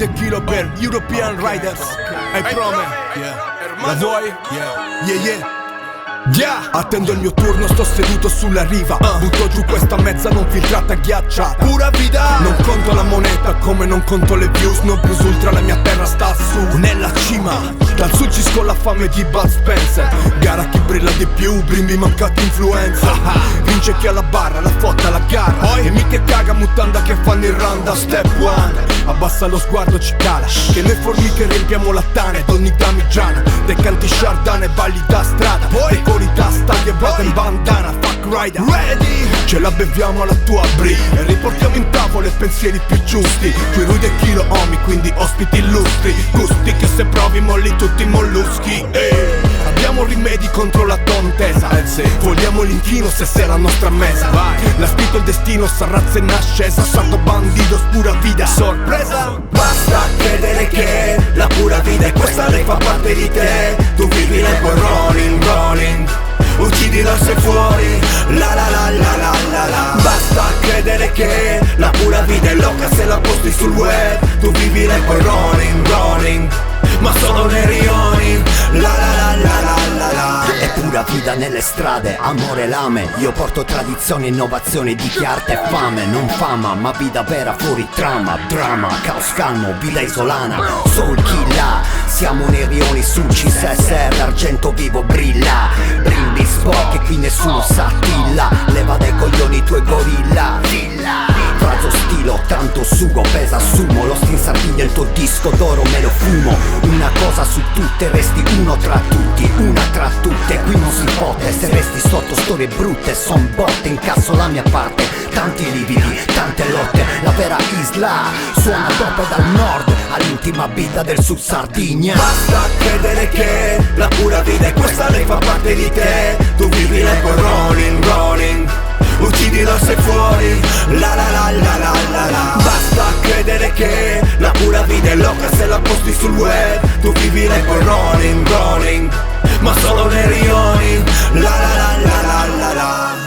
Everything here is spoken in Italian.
Rude e Kilo per European Riders. I promise. La vuoi? Yeah. Attendo il mio turno, sto seduto sulla riva. Butto giù questa mezza non filtrata ghiacciata. Pura vida. Non conto la moneta come non conto le views. No plus ultra, la mia terra sta su, nella cima. Dal sud ci scolla fame di Bud Spencer. Gara chi brilla di più, brimbi mancati influenza. Vince chi ha la barra, la fotta, la gara. E mi che caga mutanda che fanno il randa. Step one, abbassa lo sguardo, ci cala. Che noi formiche riempiamo la tana ed ogni damigiana. Dei canti sciardane, balli da strada. Decori da stadio e vado in bandana. Fuck rider, ready. Ce la beviamo alla tua bri e riportiamo in tavola i pensieri più giusti. Qui Rude e Kilo omi, quindi ospiti illustri. Gusti che se provi molli tutti i molluschi. Abbiamo rimedi contro la tontesa. Vogliamo l'inchino se sei la nostra mesa. L'ha scritto il destino, sarrazza in ascesa. Santo bandido, pura vida. Sorpresa. Basta credere che la pura vida è questa, lei fa parte di te. Tu vivi nel poi rolling. Uccidila se fuori. La la la la la la la. Basta credere che la pura vida è loca se la posti sul web. Tu vivi nel poi rolling. Ma solo nei rioni. La la la la la la la. È pura vida nelle strade, amore e lame. Io porto tradizione, innovazione di chi arte e fame. Non fama, ma vida vera fuori trama. Drama, caos calmo, vida isolana. Soul killa, siamo nei rioni su CSR. Argento vivo brilla. Brindis sport che qui nessuno s'attilla. Leva dai coglioni i tuoi gorilla. Fraso stilo, tanto sugo, pesa sumo. Lost in Sardegna, il tuo disco d'oro me lo fumo. Una cosa su tutte, resti uno tra tutti. Una tra tutte, qui non si fotte. Se resti sotto storie brutte, son botte. Incasso la mia parte, tanti lividi, tante lotte. La vera isla suona dopo dal nord all'ultima vita del Sud Sardegna. Basta credere che la pura vida è questa, lei fa parte di te. Tu vivi nel poi rolling. Uccidila se fuori. La la la la la la la. Basta credere che la pura vida è loca se la posti sul web. Tu vivi nel poi rolling. Ma solo nei rioni. La la la la la la la.